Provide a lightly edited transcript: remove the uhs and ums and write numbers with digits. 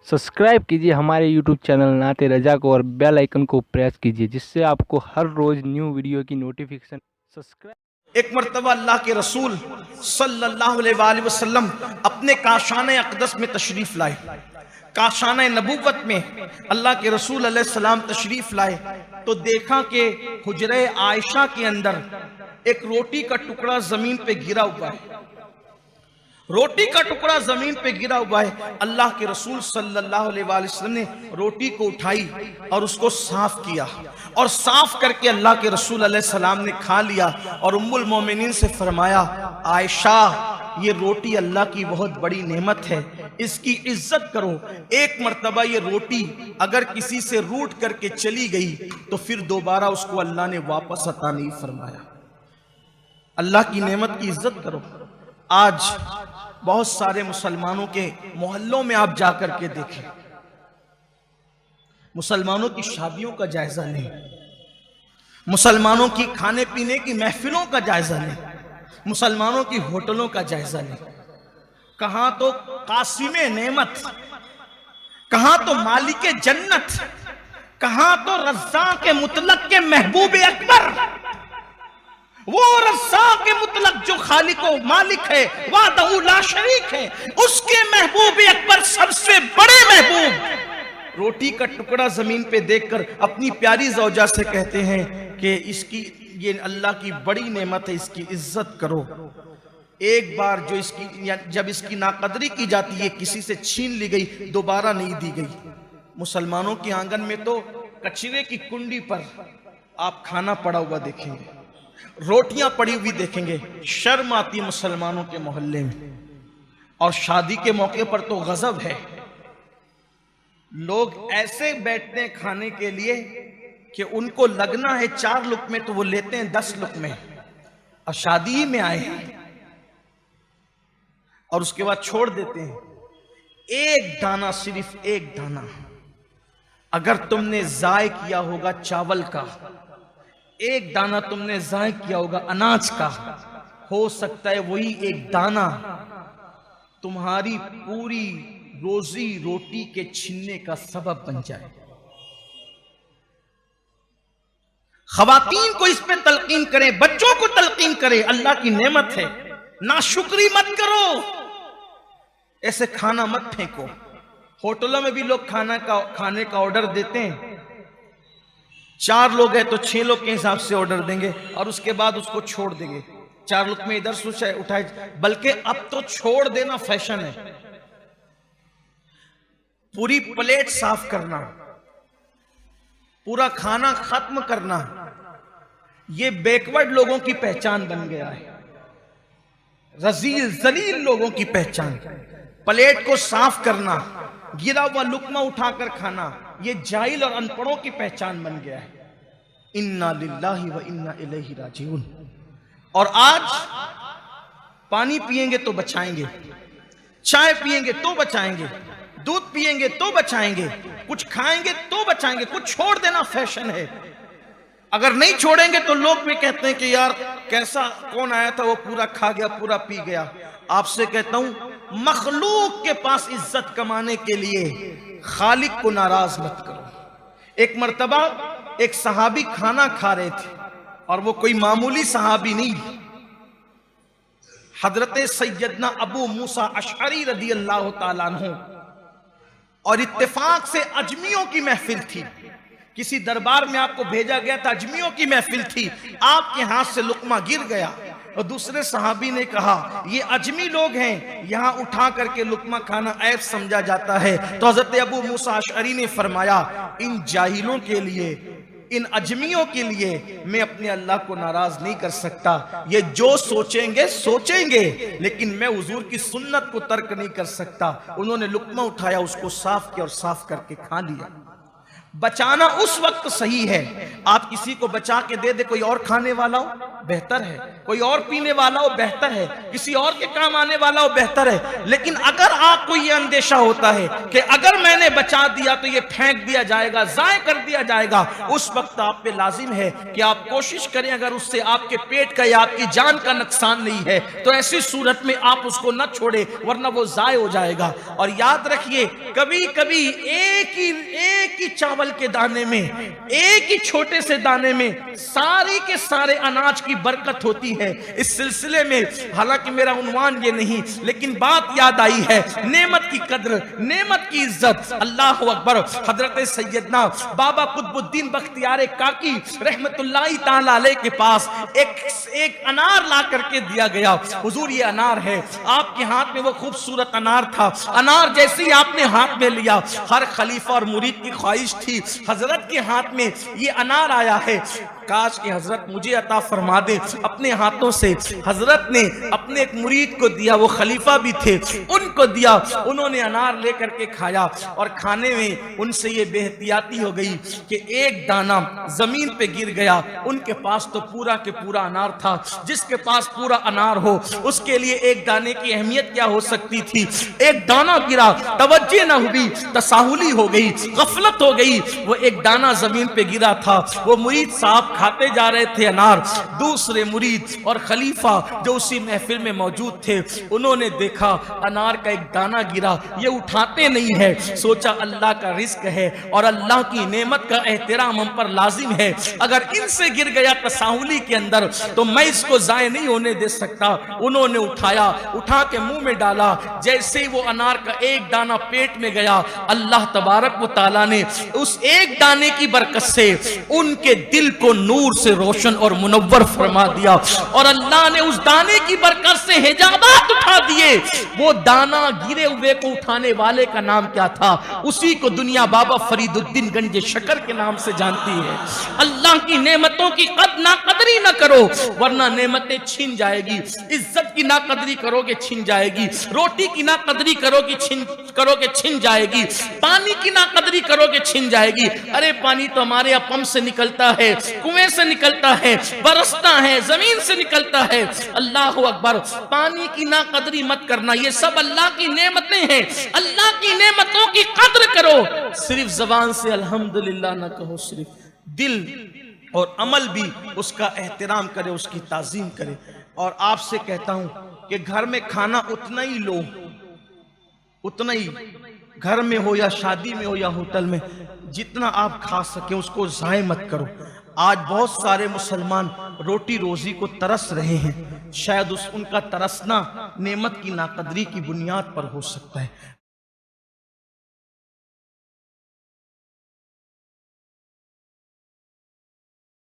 Subscribe कीजिए हमारे YouTube channel नाते रजा को और बेल आइकन को प्रेस कीजिए, जिससे आपको हर रोज न्यू वीडियो की नोटिफिकेशन। सब्सक्राइब। एक मरतबा अल्लाह के रसूल सल्लल्लाहु अलैहि वसल्लम अपने काशाने अक़दस में तशरीफ लाए। काशाने नबूवत में अल्लाह के रसूल अलैहिस्सलाम तशरीफ लाए तो देखा कि हुजरे आयशा के अंदर एक रोटी का टुकड़ा जमीन पे गिरा हुआ है। रोटी का टुकड़ा जमीन पे गिरा हुआ है। अल्लाह के रसूल सल्लल्लाहु अलैहि वसल्लम ने रोटी को उठाई और उसको साफ किया और साफ करके अल्लाह के रसूल अलैहि सलाम ने खा लिया और उम्मुल मोमिनीन से फरमाया, आयशा ये रोटी अल्लाह की बहुत बड़ी नेमत है, इसकी इज्जत करो। एक मर्तबा ये रोटी अगर किसी से रूठ करके चली गई तो फिर दोबारा उसको अल्लाह ने वापस अता नहीं फरमाया। अल्लाह की नेमत की इज्जत करो। आज बहुत सारे मुसलमानों के मोहल्लों में आप जाकर के देखें, मुसलमानों की शादियों का जायजा नहीं, मुसलमानों की खाने पीने की महफिलों का जायजा नहीं, मुसलमानों की होटलों का जायजा नहीं। कहां तो कासिमे नेमत, कहां तो मालिके जन्नत, कहां तो रज़्ज़ाक़ मुतलक के महबूब अकबर, वो रज़्ज़ाक़ मुतलक जो खालिक व मालिक है, वाहदहू ला शरीक है, उसके महबूब अकबर सबसे बड़े महबूब रोटी का टुकड़ा जमीन पे देखकर अपनी प्यारी ज़ौजा से कहते हैं कि इसकी ये अल्लाह की बड़ी नेमत है, इसकी इज्जत करो। एक बार जो इसकी जब इसकी नाकदरी की जाती है, किसी से छीन ली गई, दोबारा नहीं दी गई। मुसलमानों के आंगन में तो कचरे की कुंडी पर आप खाना पड़ा हुआ देखेंगे, रोटियां पड़ी हुई देखेंगे। शर्म आती मुसलमानों के मोहल्ले में। और शादी के मौके पर तो गजब है, लोग ऐसे बैठते हैं खाने के लिए कि उनको लगना है 4 लुक़मे तो वो लेते हैं 10 लुक़मे, और शादी ही में आए हैं और उसके बाद छोड़ देते हैं। एक दाना, सिर्फ एक दाना अगर तुमने ज़ाय किया होगा चावल का, एक दाना तुमने ज़ाय किया होगा अनाज का, हो सकता है वही एक दाना तुम्हारी पूरी रोजी रोटी के छीनने का सबब बन जाए। खवातीन को इस पे तलकीन करें, बच्चों को तलकीन करें, अल्लाह की नेमत है, नाशुक्री मत करो, ऐसे खाना मत फेंको। होटलों में भी लोग खाने का ऑर्डर देते हैं, 4 लोग हैं तो 6 लोग के हिसाब से ऑर्डर देंगे और उसके बाद उसको छोड़ देंगे। 4 लोग में इधर से उठाए, बल्कि अब तो छोड़ देना फैशन है। पूरी प्लेट साफ करना, पूरा खाना खत्म करना, ये बैकवर्ड लोगों की पहचान बन गया है, रजील जलील लोगों की पहचान। प्लेट को साफ करना, गिरा हुआ लुकमा उठाकर खाना, ये जाहिल और अनपढ़ों की पहचान बन गया है। इन्ना लिल्लाहि व इन्ना इलैहि राजिऊन। और आज पानी पिएंगे तो बचाएंगे, चाय पिएंगे तो बचाएंगे, दूध पिएंगे तो बचाएंगे, कुछ खाएंगे तो बचाएंगे, कुछ छोड़ देना फैशन है। अगर नहीं छोड़ेंगे तो लोग भी कहते हैं कि यार कैसा, कौन आया था वो पूरा खा गया, पूरा पी गया। आपसे कहता हूं, मखलूक के पास इज्जत कमाने के लिए खालिक को नाराज मत करो। एक मर्तबा एक सहाबी खाना खा रहे थे और वो कोई मामूली सहाबी नहीं, हजरत सैयदना अबू मूसा अशअरी रदी अल्लाह ताला अन्हु। और इत्तेफाक से अजमियों की महफिल थी, किसी दरबार में आपको भेजा गया था, अजमियों की महफिल थी, आपके हाथ से लुकमा गिर गया और दूसरे सहाबी ने कहा ये अजमी लोग हैं, यहां उठा करके लुकमा खाना ऐब समझा जाता है। तो हजरत अबू मूसा अशअरी ने फरमाया, इन जाहिलों के लिए, इन अजमियों के लिए मैं अपने अल्लाह को नाराज नहीं कर सकता। ये जो सोचेंगे सोचेंगे, लेकिन मैं हुजूर की सुन्नत को तर्क नहीं कर सकता। उन्होंने लुकमा उठाया, उसको साफ किया और साफ करके खा लिया। बचाना उस वक्त सही है, आप किसी को बचा के दे दे, कोई और खाने वाला हो, बेहतर है। कोई और पीने वाला हो बेहतर है, किसी और के काम आने वाला हो बेहतर है। लेकिन अगर आपको ये अंदेशा होता है कि अगर मैंने बचा दिया तो ये फेंक दिया जाएगा, जाय कर दिया जाएगा, उस वक्त आप पे लाजिम है कि आप कोशिश करें, अगर उससे आपके पेट का या आपकी जान का नुकसान नहीं है तो ऐसी सूरत में आप उसको न छोड़े, वरना वो जाय हो जाएगा। और याद रखिए, कभी कभी एक ही चावल के दाने में, एक ही छोटे से दाने में सारे के सारे अनाज की बरकत होती है। इस सिलसिले में हालांकि मेरा उन्वान ये नहीं, लेकिन बात याद आई है, नेमत की कद्र, नेमत की इज्जत। अल्लाह अकबर। हजरत सैयदना बाबा कुतुबुद्दीन बख्तियार काकी रहमतुल्लाहि ताला अलैह के पास एक अनार ला करके दिया गया। हुजूर ये अनार है। आपके हाथ में वो खूबसूरत अनार था। अनार जैसे ही आपने हाथ में लिया, हर खलीफा और मुरीद की ख्वाहिश थी हजरत के हाथ में ये अनार आया है, काश कि हजरत मुझे अता फरमा दे। अपने हाथों से हजरत ने अपने एक मुरीद को दिया, वो खलीफा भी थे, उनको दिया। उन्होंने अनार लेकर के खाया और खाने में उनसे ये बेहतियाती हो गई कि एक दाना जमीन पे गिर गया। उनके पास तो पूरा के पूरा अनार था। जिसके पास पूरा अनार हो उसके लिए एक दाने की अहमियत क्या हो सकती थी। एक दाना गिरा, तवज्जो न हुई, तसाहुली हो गई, गफलत हो गई। वो एक दाना जमीन पे गिरा था। वो मुरीद साहब खाते जा रहे थे अनार। दूसरे मुरीद और खलीफा जो उसी महफिल में मौजूद थे, उन्होंने देखा अनार का एक दाना गिरा, ये उठाते नहीं है। सोचा अल्लाह का रिस्क है और अल्लाह की नेमत का एहतराम हम पर लाजिम है। अगर इनसे गिर गया तसाहुली के अंदर तो मैं इसको जाय नहीं होने दे सकता। उन्होंने उठाया, उठा के मुंह में डाला। जैसे ही वो अनार का एक दाना पेट में गया, अल्लाह तबारक व तआला ने उस एक दाने की बरकत से उनके दिल को नूर से रोशन और मुनव्वर फरमा दिया। और अल्लाह ने उस दाने की बरकत से हिजाबात उठा दिए। वो दाना गिरे हुए को उठाने वाले का नाम क्या था? उसी को दुनिया बाबा फरीदुद्दीन गंज शकर के नाम से जानती है। अल्लाह की नेमतों की नाकदरी न करो, वरना नेमतें छीन जाएगी। इज्जत की नाकदरी करोगे छीन जाएगी। रोटी की नाकदरी करोगे छीन जाएगी। पानी की नाकदरी करोगे छीन जाएगी। अरे पानी तो हमारे यहाँ पंप से निकलता है, कुएं से निकलता है, बरसता है, जमीन से निकलता है। अल्लाह अकबर। पानी की नाकदरी मत करना, ये सब अल्लाह की नेमतें हैं। अल्लाह की नेमतों की कद्र करो। सिर्फ जबान से अल्हम्दुलिल्लाह ना कहो, सिर्फ दिल और अमल भी उसका एहतराम करे, उसकी ताजीम करे। और आपसे कहता हूं कि घर में खाना उतना ही लो, उतना ही, घर में हो या शादी में हो या होटल में, जितना आप खा सके उसको ज़ाय मत करो। आज बहुत सारे मुसलमान रोटी रोजी को तरस रहे हैं। शायद उनका तरसना नेमत की नाकदरी की बुनियाद पर हो सकता है।